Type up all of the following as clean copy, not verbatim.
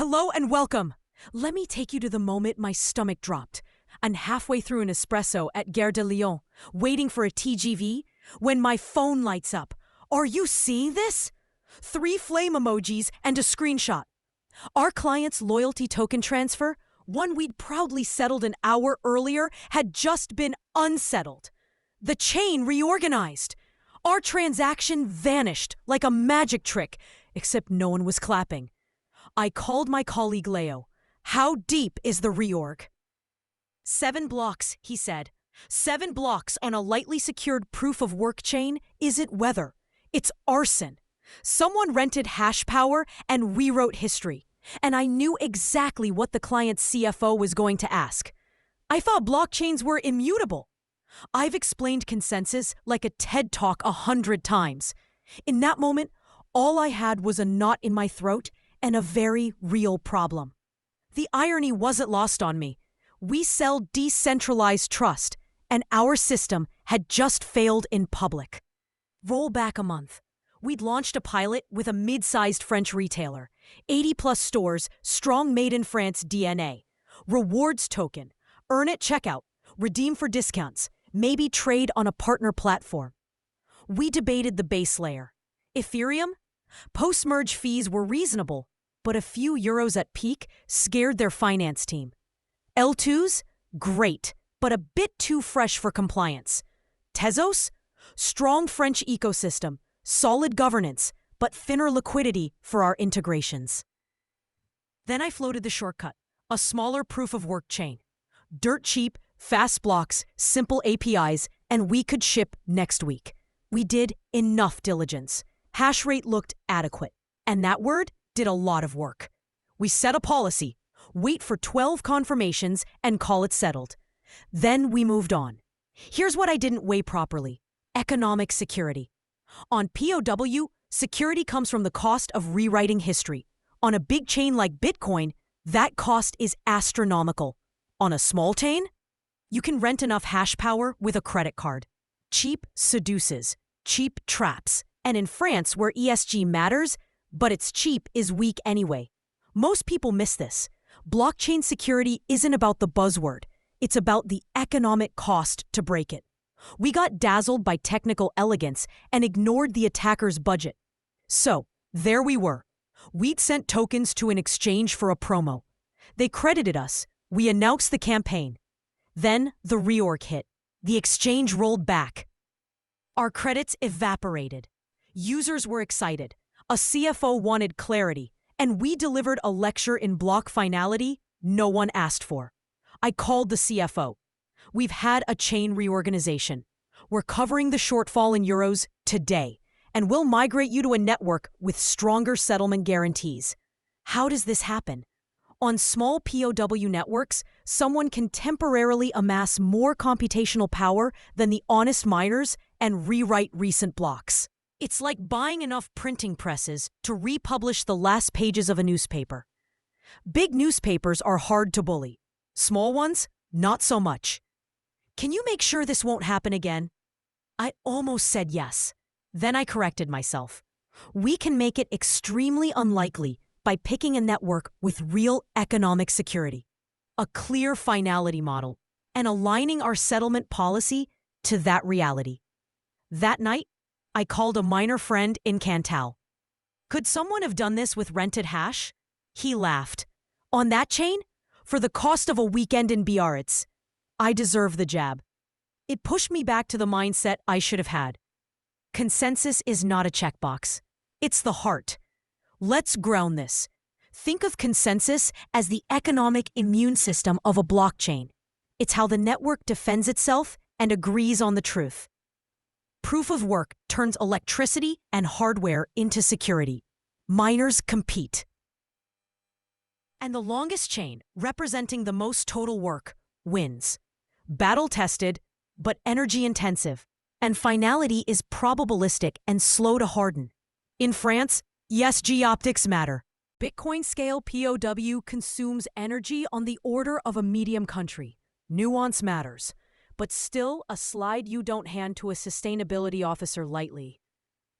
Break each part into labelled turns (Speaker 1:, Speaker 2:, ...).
Speaker 1: Hello and welcome. Let me take you to the moment my stomach dropped. I'm halfway through an espresso at Gare de Lyon, waiting for a TGV, when my phone lights up. Are you seeing this? 3 flame emojis and a screenshot. Our client's loyalty token transfer, one we'd proudly settled an hour earlier, had just been unsettled. The chain reorganized. Our transaction vanished like a magic trick, except no one was clapping. I called my colleague Leo. How deep is the reorg? 7 blocks, he said. 7 blocks on a lightly secured proof of work chain isn't weather. It's arson. Someone rented hash power and rewrote history. And I knew exactly what the client's CFO was going to ask. I thought blockchains were immutable. I've explained consensus like a TED Talk 100 times. In that moment, all I had was a knot in my throat and a very real problem. The irony wasn't lost on me. We sell decentralized trust, and our system had just failed in public. Roll back a month. We'd launched a pilot with a mid-sized French retailer, 80-plus stores, strong made-in-France DNA, rewards token, earn at checkout, redeem for discounts, maybe trade on a partner platform. We debated the base layer. Ethereum? Post-merge fees were reasonable, but a few euros at peak scared their finance team. L2s? Great, but a bit too fresh for compliance. Tezos? Strong French ecosystem, solid governance, but thinner liquidity for our integrations. Then I floated the shortcut, a smaller proof-of-work chain. Dirt cheap, fast blocks, simple APIs, and we could ship next week. We did enough diligence. Hash rate looked adequate, and that word did a lot of work. We set a policy, wait for 12 confirmations, and call it settled. Then we moved on. Here's what I didn't weigh properly. Economic security. On POW, security comes from the cost of rewriting history. On a big chain like Bitcoin, that cost is astronomical. On a small chain, you can rent enough hash power with a credit card. Cheap seduces, cheap traps. And in France, where ESG matters, but it's cheap is weak anyway. Most people miss this. Blockchain security isn't about the buzzword. It's about the economic cost to break it. We got dazzled by technical elegance and ignored the attacker's budget. So, there we were. We'd sent tokens to an exchange for a promo. They credited us. We announced the campaign. Then the reorg hit. The exchange rolled back. Our credits evaporated. Users were excited. A CFO wanted clarity, and we delivered a lecture in block finality no one asked for. I called the CFO. We've had a chain reorganization. We're covering the shortfall in euros today, and we'll migrate you to a network with stronger settlement guarantees. How does this happen? On small POW networks, someone can temporarily amass more computational power than the honest miners and rewrite recent blocks. It's like buying enough printing presses to republish the last pages of a newspaper. Big newspapers are hard to bully. Small ones, not so much. Can you make sure this won't happen again? I almost said yes. Then I corrected myself. We can make it extremely unlikely by picking a network with real economic security, a clear finality model, and aligning our settlement policy to that reality. That night, I called a miner friend in Cantal. Could someone have done this with rented hash? He laughed. On that chain? For the cost of a weekend in Biarritz. I deserve the jab. It pushed me back to the mindset I should have had. Consensus is not a checkbox. It's the heart. Let's ground this. Think of consensus as the economic immune system of a blockchain. It's how the network defends itself and agrees on the truth. Proof of work turns electricity and hardware into security. Miners compete. And the longest chain, representing the most total work, wins. Battle-tested, but energy-intensive. And finality is probabilistic and slow to harden. In France, ESG optics matter. Bitcoin scale POW consumes energy on the order of a medium country. Nuance matters. But still a slide you don't hand to a sustainability officer lightly.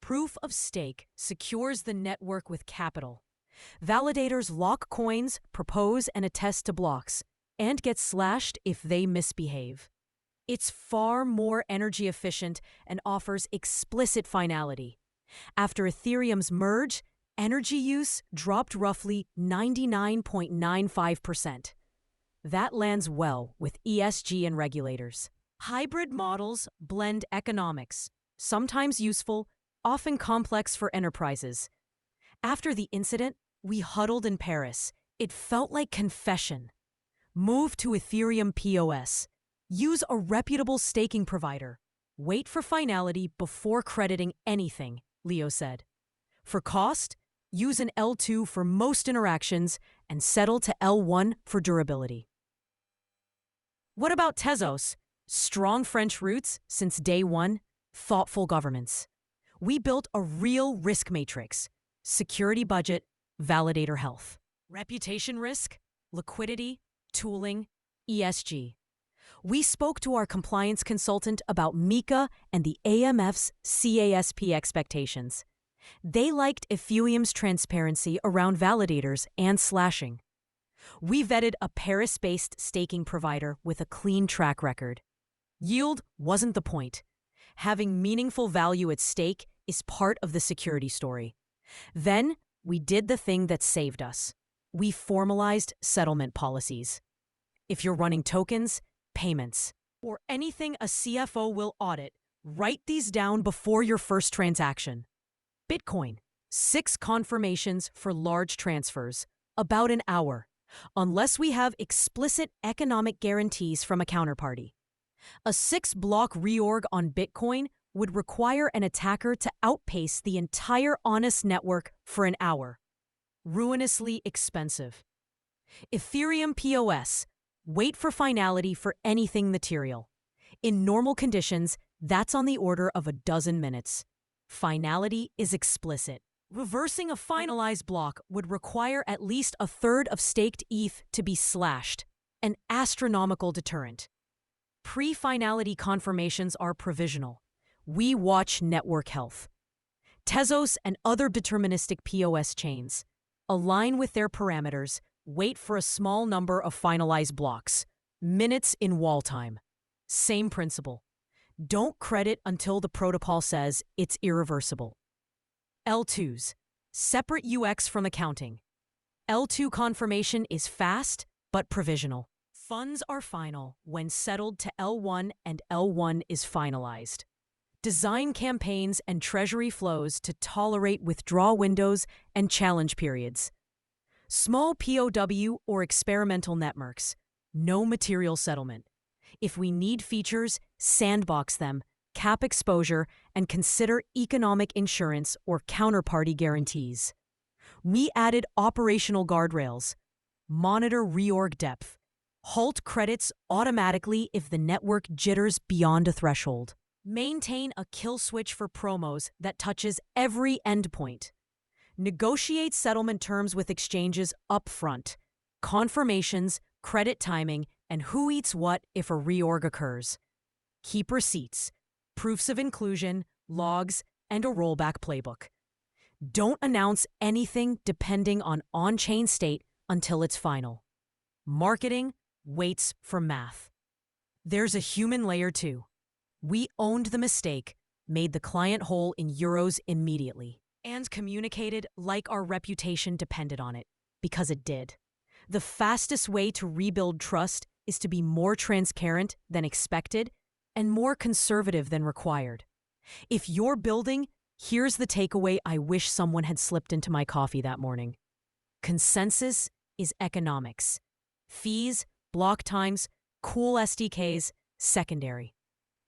Speaker 1: Proof of stake secures the network with capital. Validators lock coins, propose and attest to blocks, and get slashed if they misbehave. It's far more energy efficient and offers explicit finality. After Ethereum's merge, energy use dropped roughly 99.95%. That lands well with ESG and regulators. Hybrid models blend economics, sometimes useful, often complex for enterprises. After the incident, we huddled in Paris. It felt like confession. Move to Ethereum POS. Use a reputable staking provider. Wait for finality before crediting anything, Leo said. For cost, use an L2 for most interactions and settle to L1 for durability. What about Tezos? Strong French roots since day one, thoughtful governance. We built a real risk matrix: security budget, validator health, reputation risk, liquidity, tooling, ESG. We spoke to our compliance consultant about MiCA and the AMF's CASP expectations. They liked Ethereum's transparency around validators and slashing. We vetted a Paris-based staking provider with a clean track record. Yield wasn't the point. Having meaningful value at stake is part of the security story. Then, we did the thing that saved us. We formalized settlement policies. If you're running tokens, payments, or anything a CFO will audit, write these down before your first transaction. Bitcoin, 6 confirmations for large transfers, about an hour, unless we have explicit economic guarantees from a counterparty. A 6-block reorg on Bitcoin would require an attacker to outpace the entire honest network for an hour. Ruinously expensive. Ethereum POS. Wait for finality for anything material. In normal conditions, that's on the order of a dozen minutes. Finality is explicit. Reversing a finalized block would require at least a third of staked ETH to be slashed, an astronomical deterrent. Pre-finality confirmations are provisional. We watch network health. Tezos and other deterministic POS chains align with their parameters, wait for a small number of finalized blocks, minutes in wall time. Same principle. Don't credit until the protocol says it's irreversible. L2s, separate UX from accounting. L2 confirmation is fast, but provisional. Funds are final when settled to L1 and L1 is finalized. Design campaigns and treasury flows to tolerate withdrawal windows and challenge periods. Small POW or experimental networks, no material settlement. If we need features, sandbox them, cap exposure, and consider economic insurance or counterparty guarantees. We added operational guardrails. Monitor reorg depth. Halt credits automatically if the network jitters beyond a threshold. Maintain a kill switch for promos that touches every endpoint. Negotiate settlement terms with exchanges upfront. Confirmations, credit timing, and who eats what if a reorg occurs. Keep receipts, proofs of inclusion, logs, and a rollback playbook. Don't announce anything depending on on-chain state until it's final. Marketing waits for math. There's a human layer too. We owned the mistake, made the client whole in euros immediately, and communicated like our reputation depended on it, because it did. The fastest way to rebuild trust is to be more transparent than expected and more conservative than required. If you're building, here's the takeaway I wish someone had slipped into my coffee that morning. Consensus is economics. Fees, block times, cool SDKs, secondary.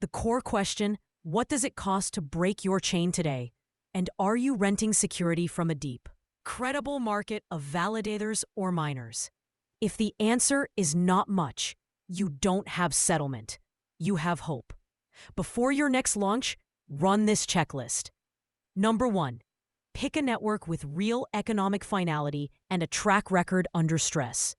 Speaker 1: The core question, what does it cost to break your chain today? And are you renting security from a deep, credible market of validators or miners? If the answer is not much, you don't have settlement. You have hope. Before your next launch, run this checklist. Number 1, pick a network with real economic finality and a track record under stress.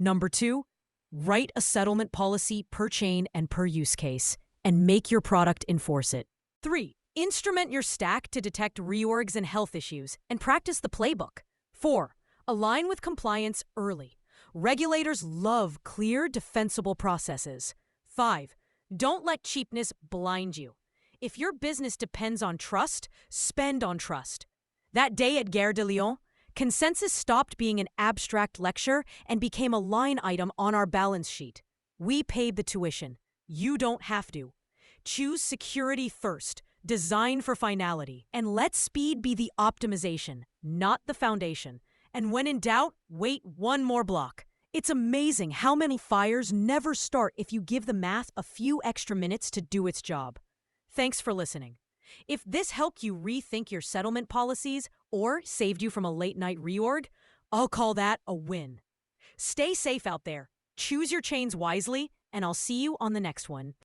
Speaker 1: Number 2, write a settlement policy per chain and per use case, and make your product enforce it. 3, instrument your stack to detect reorgs and health issues, and practice the playbook. 4. Align with compliance early. Regulators love clear, defensible processes. 5. Don't let cheapness blind you. If your business depends on trust, spend on trust. That day at Gare de Lyon, consensus stopped being an abstract lecture and became a line item on our balance sheet. We paid the tuition. You don't have to. Choose security first, design for finality, and let speed be the optimization, not the foundation. And when in doubt, wait one more block. It's amazing how many fires never start if you give the math a few extra minutes to do its job. Thanks for listening. If this helped you rethink your settlement policies or saved you from a late-night reorg, I'll call that a win. Stay safe out there, choose your chains wisely, and I'll see you on the next one.